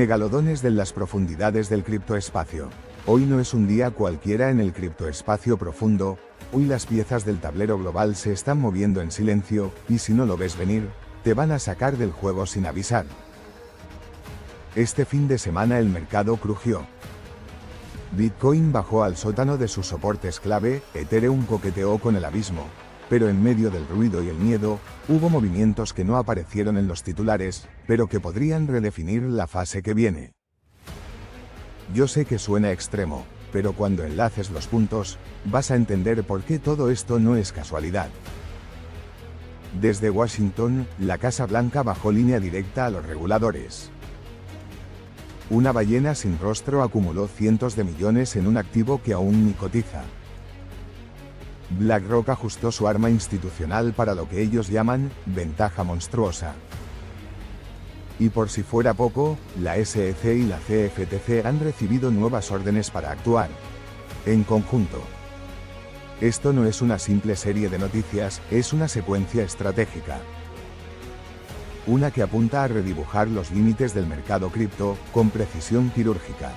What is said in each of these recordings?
Megalodones de las profundidades del criptoespacio. Hoy no es un día cualquiera en el criptoespacio profundo, hoy las piezas del tablero global se están moviendo en silencio, y si no lo ves venir, te van a sacar del juego sin avisar. Este fin de semana el mercado crujió. Bitcoin bajó al sótano de sus soportes clave, Ethereum coqueteó con el abismo, pero en medio del ruido y el miedo, hubo movimientos que no aparecieron en los titulares, pero que podrían redefinir la fase que viene. Yo sé que suena extremo, pero cuando enlaces los puntos, vas a entender por qué todo esto no es casualidad. Desde Washington, la Casa Blanca bajó línea directa a los reguladores. Una ballena sin rostro acumuló cientos de millones en un activo que aún ni cotiza. BlackRock ajustó su arma institucional para lo que ellos llaman ventaja monstruosa. Y por si fuera poco, la SEC y la CFTC han recibido nuevas órdenes para actuar en conjunto. Esto no es una simple serie de noticias, es una secuencia estratégica. Una que apunta a redibujar los límites del mercado cripto, con precisión quirúrgica.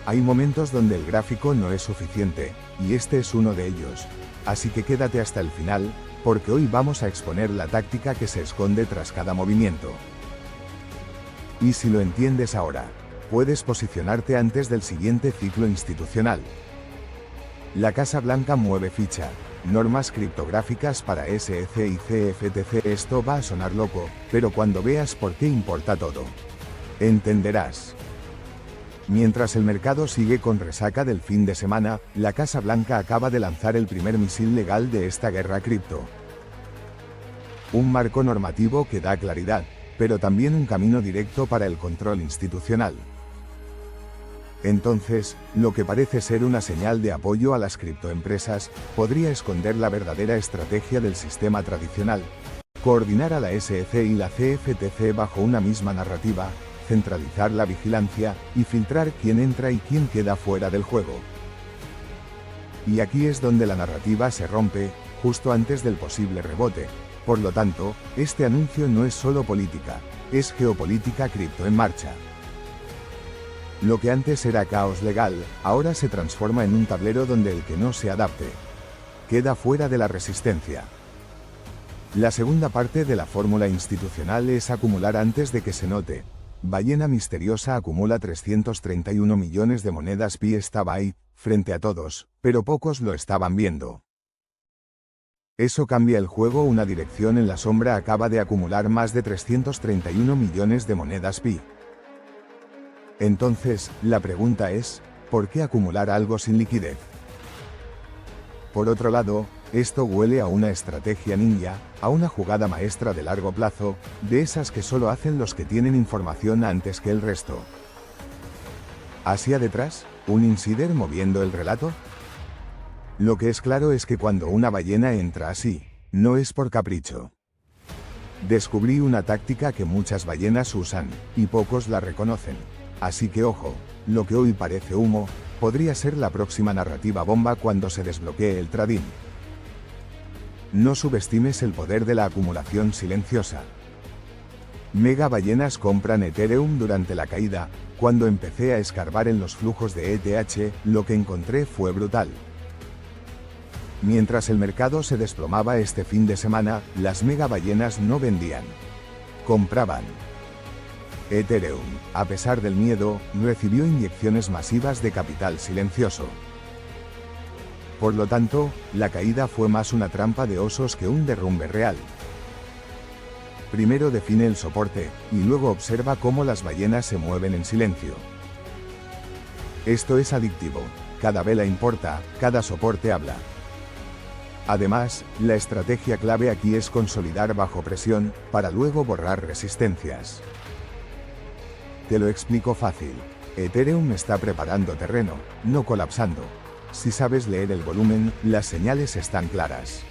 Hay momentos donde el gráfico no es suficiente, y este es uno de ellos. Así que quédate hasta el final, porque hoy vamos a exponer la táctica que se esconde tras cada movimiento. Y si lo entiendes ahora, puedes posicionarte antes del siguiente ciclo institucional. La Casa Blanca mueve ficha. Normas criptográficas para SEC y CFTC. Esto va a sonar loco, pero cuando veas por qué importa todo, entenderás. Mientras el mercado sigue con resaca del fin de semana, la Casa Blanca acaba de lanzar el primer misil legal de esta guerra cripto. Un marco normativo que da claridad, pero también un camino directo para el control institucional. Entonces, lo que parece ser una señal de apoyo a las criptoempresas, podría esconder la verdadera estrategia del sistema tradicional. Coordinar a la SEC y la CFTC bajo una misma narrativa, centralizar la vigilancia, y filtrar quién entra y quién queda fuera del juego. Y aquí es donde la narrativa se rompe, justo antes del posible rebote. Por lo tanto, este anuncio no es solo política, es geopolítica cripto en marcha. Lo que antes era caos legal, ahora se transforma en un tablero donde el que no se adapte queda fuera de la resistencia. La segunda parte de la fórmula institucional es acumular antes de que se note. Ballena misteriosa acumula 331 millones de monedas Pi. Estaba ahí, frente a todos, pero pocos lo estaban viendo. Eso cambia el juego. Una dirección en la sombra acaba de acumular más de 331 millones de monedas Pi. Entonces, la pregunta es, ¿por qué acumular algo sin liquidez? Por otro lado, esto huele a una estrategia ninja, a una jugada maestra de largo plazo, de esas que solo hacen los que tienen información antes que el resto. ¿Hacia detrás? ¿Un insider moviendo el relato? Lo que es claro es que cuando una ballena entra así, no es por capricho. Descubrí una táctica que muchas ballenas usan, y pocos la reconocen. Así que ojo, lo que hoy parece humo, podría ser la próxima narrativa bomba cuando se desbloquee el trading. No subestimes el poder de la acumulación silenciosa. Mega ballenas compran Ethereum durante la caída. Cuando empecé a escarbar en los flujos de ETH, lo que encontré fue brutal. Mientras el mercado se desplomaba este fin de semana, las mega ballenas no vendían, compraban. Ethereum, a pesar del miedo, recibió inyecciones masivas de capital silencioso. Por lo tanto, la caída fue más una trampa de osos que un derrumbe real. Primero define el soporte, y luego observa cómo las ballenas se mueven en silencio. Esto es adictivo. Cada vela importa, cada soporte habla. Además, la estrategia clave aquí es consolidar bajo presión, para luego borrar resistencias. Te lo explico fácil. Ethereum está preparando terreno, no colapsando. Si sabes leer el volumen, las señales están claras.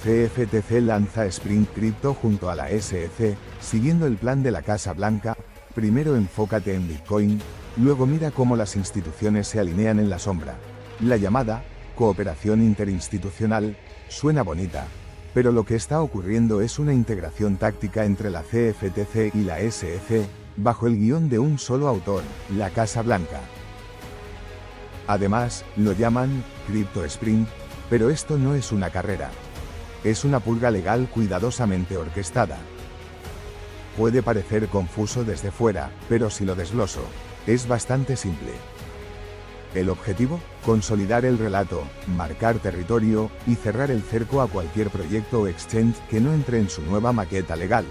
CFTC lanza Sprint Crypto junto a la SEC, siguiendo el plan de la Casa Blanca. Primero enfócate en Bitcoin, luego mira cómo las instituciones se alinean en la sombra. La llamada cooperación interinstitucional suena bonita, pero lo que está ocurriendo es una integración táctica entre la CFTC y la SEC, bajo el guión de un solo autor, la Casa Blanca. Además, lo llaman Crypto Sprint, pero esto no es una carrera. Es una purga legal cuidadosamente orquestada. Puede parecer confuso desde fuera, pero si lo desgloso, es bastante simple. El objetivo, consolidar el relato, marcar territorio, y cerrar el cerco a cualquier proyecto o exchange que no entre en su nueva maqueta legal.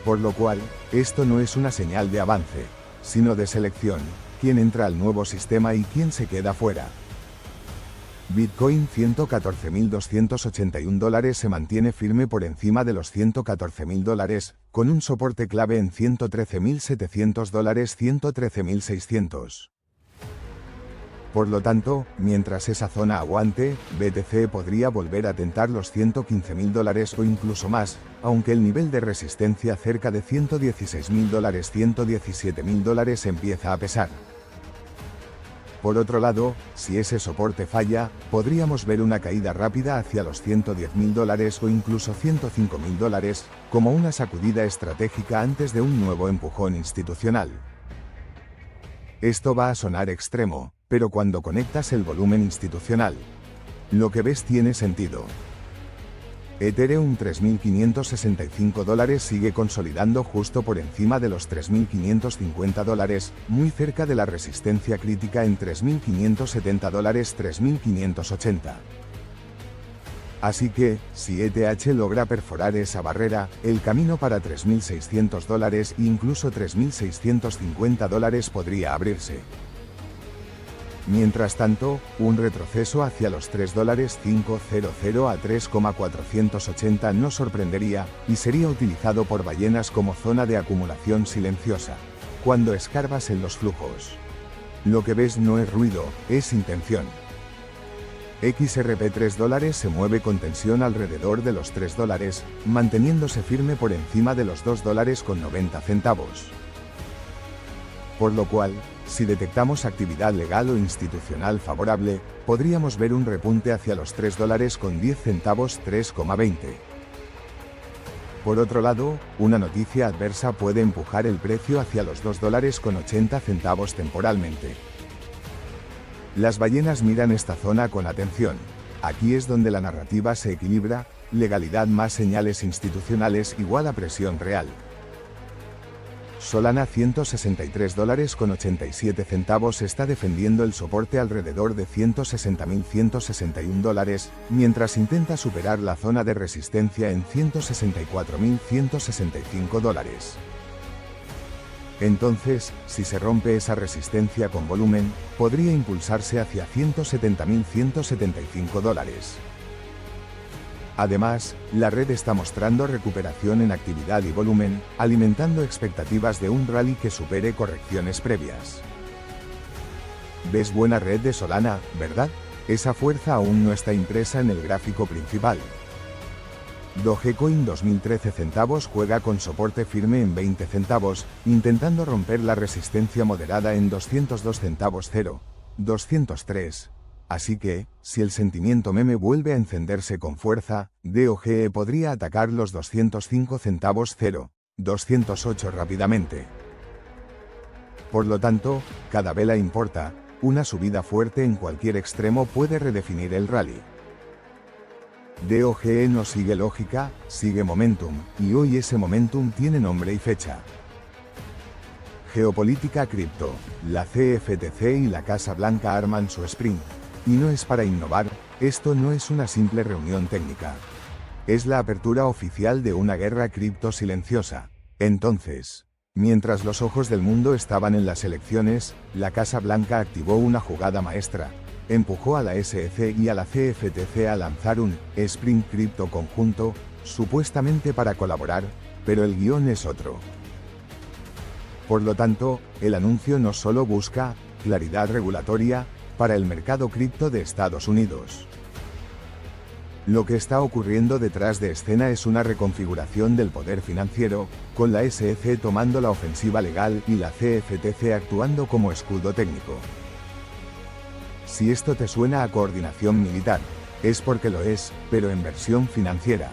Por lo cual, esto no es una señal de avance, sino de selección, quién entra al nuevo sistema y quién se queda fuera. Bitcoin $114.281 se mantiene firme por encima de los $114.000, con un soporte clave en $113.700, $113.600. Por lo tanto, mientras esa zona aguante, BTC podría volver a tentar los $115.000 o incluso más, aunque el nivel de resistencia cerca de $116.000, $117.000 empieza a pesar. Por otro lado, si ese soporte falla, podríamos ver una caída rápida hacia los $110.000 o incluso $105.000, como una sacudida estratégica antes de un nuevo empujón institucional. Esto va a sonar extremo, pero cuando conectas el volumen institucional, lo que ves tiene sentido. Ethereum $3.565 sigue consolidando justo por encima de los $3.550, muy cerca de la resistencia crítica en $3.570, $3.580. Así que, si ETH logra perforar esa barrera, el camino para $3.600 e incluso $3.650 podría abrirse. Mientras tanto, un retroceso hacia los $3.500 a 3,480 no sorprendería, y sería utilizado por ballenas como zona de acumulación silenciosa, cuando escarbas en los flujos. Lo que ves no es ruido, es intención. XRP $3 se mueve con tensión alrededor de los $3, manteniéndose firme por encima de los $2.90. Por lo cual, si detectamos actividad legal o institucional favorable, podríamos ver un repunte hacia los $3.10, 3,20. Por otro lado, una noticia adversa puede empujar el precio hacia los $2.80 temporalmente. Las ballenas miran esta zona con atención. Aquí es donde la narrativa se equilibra, legalidad más señales institucionales igual a presión real. Solana $163,87 está defendiendo el soporte alrededor de $160.161, mientras intenta superar la zona de resistencia en $164.165. Entonces, si se rompe esa resistencia con volumen, podría impulsarse hacia $170.175. Además, la red está mostrando recuperación en actividad y volumen, alimentando expectativas de un rally que supere correcciones previas. ¿Ves buena red de Solana, verdad? Esa fuerza aún no está impresa en el gráfico principal. Dogecoin 2013 centavos juega con soporte firme en 20 centavos, intentando romper la resistencia moderada en 202 centavos 203. Así que, si el sentimiento meme vuelve a encenderse con fuerza, DOGE podría atacar los 205 centavos 208 rápidamente. Por lo tanto, cada vela importa, una subida fuerte en cualquier extremo puede redefinir el rally. DOGE no sigue lógica, sigue momentum, y hoy ese momentum tiene nombre y fecha. Geopolítica cripto, la CFTC y la Casa Blanca arman su sprint. Y no es para innovar, esto no es una simple reunión técnica. Es la apertura oficial de una guerra cripto silenciosa. Entonces, mientras los ojos del mundo estaban en las elecciones, la Casa Blanca activó una jugada maestra. Empujó a la SEC y a la CFTC a lanzar un sprint cripto conjunto, supuestamente para colaborar, pero el guión es otro. Por lo tanto, el anuncio no solo busca claridad regulatoria para el mercado cripto de Estados Unidos. Lo que está ocurriendo detrás de escena es una reconfiguración del poder financiero, con la SEC tomando la ofensiva legal y la CFTC actuando como escudo técnico. Si esto te suena a coordinación militar, Es porque lo es, pero en versión financiera.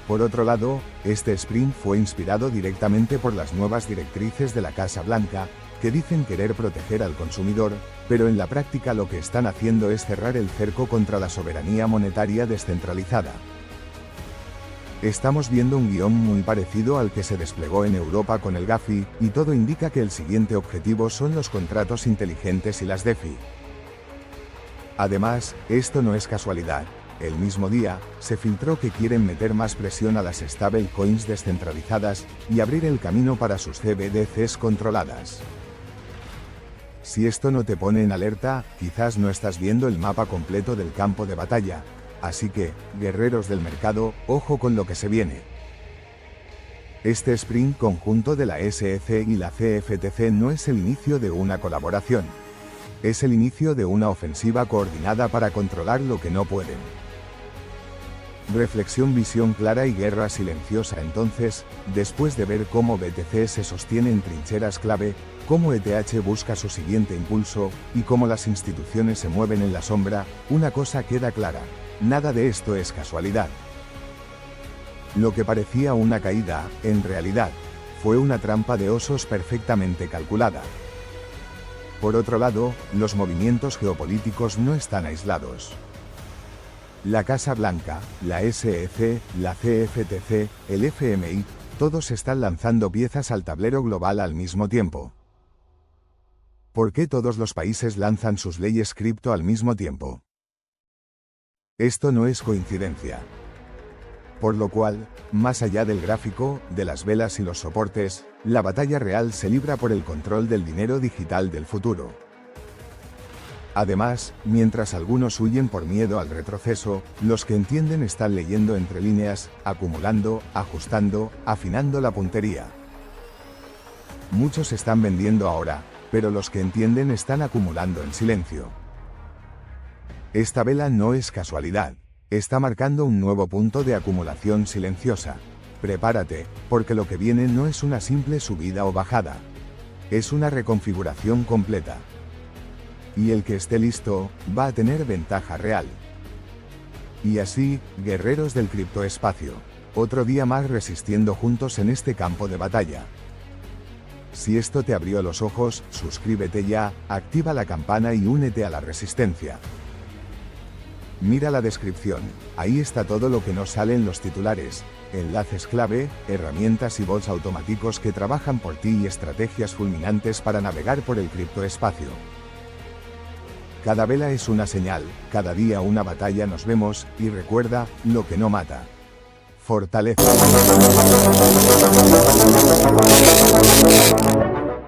Por otro lado, este sprint fue inspirado directamente por las nuevas directrices de la Casa Blanca, que dicen querer proteger al consumidor, pero en la práctica lo que están haciendo es cerrar el cerco contra la soberanía monetaria descentralizada. Estamos viendo un guión muy parecido al que se desplegó en Europa con el GAFI, y todo indica que el siguiente objetivo son los contratos inteligentes y las DeFi. Además, esto no es casualidad. El mismo día, se filtró que quieren meter más presión a las stablecoins descentralizadas y abrir el camino para sus CBDCs controladas. Si esto no te pone en alerta, quizás no estás viendo el mapa completo del campo de batalla. Así que, guerreros del mercado, ojo con lo que se viene. Este sprint conjunto de la SEC y la CFTC no es el inicio de una colaboración. Es el inicio de una ofensiva coordinada para controlar lo que no pueden. Reflexión, visión clara y guerra silenciosa. Entonces, después de ver cómo BTC se sostiene en trincheras clave, cómo ETH busca su siguiente impulso, y cómo las instituciones se mueven en la sombra, una cosa queda clara: nada de esto es casualidad. Lo que parecía una caída, en realidad, fue una trampa de osos perfectamente calculada. Por otro lado, los movimientos geopolíticos no están aislados. La Casa Blanca, la SEC, la CFTC, el FMI, todos están lanzando piezas al tablero global al mismo tiempo. ¿Por qué todos los países lanzan sus leyes cripto al mismo tiempo? Esto no es coincidencia. Por lo cual, más allá del gráfico, de las velas y los soportes, la batalla real se libra por el control del dinero digital del futuro. Además, mientras algunos huyen por miedo al retroceso, los que entienden están leyendo entre líneas, acumulando, ajustando, afinando la puntería. Muchos están vendiendo ahora, pero los que entienden están acumulando en silencio. Esta vela no es casualidad. Está marcando un nuevo punto de acumulación silenciosa. Prepárate, porque lo que viene no es una simple subida o bajada. Es una reconfiguración completa. Y el que esté listo, va a tener ventaja real. Y así, guerreros del criptoespacio, otro día más resistiendo juntos en este campo de batalla. Si esto te abrió los ojos, suscríbete ya, activa la campana y únete a la resistencia. Mira la descripción, ahí está todo lo que nos sale en los titulares, enlaces clave, herramientas y bots automáticos que trabajan por ti y estrategias fulminantes para navegar por el criptoespacio. Cada vela es una señal, cada día una batalla. Nos vemos, y recuerda, lo que no mata, fortalece.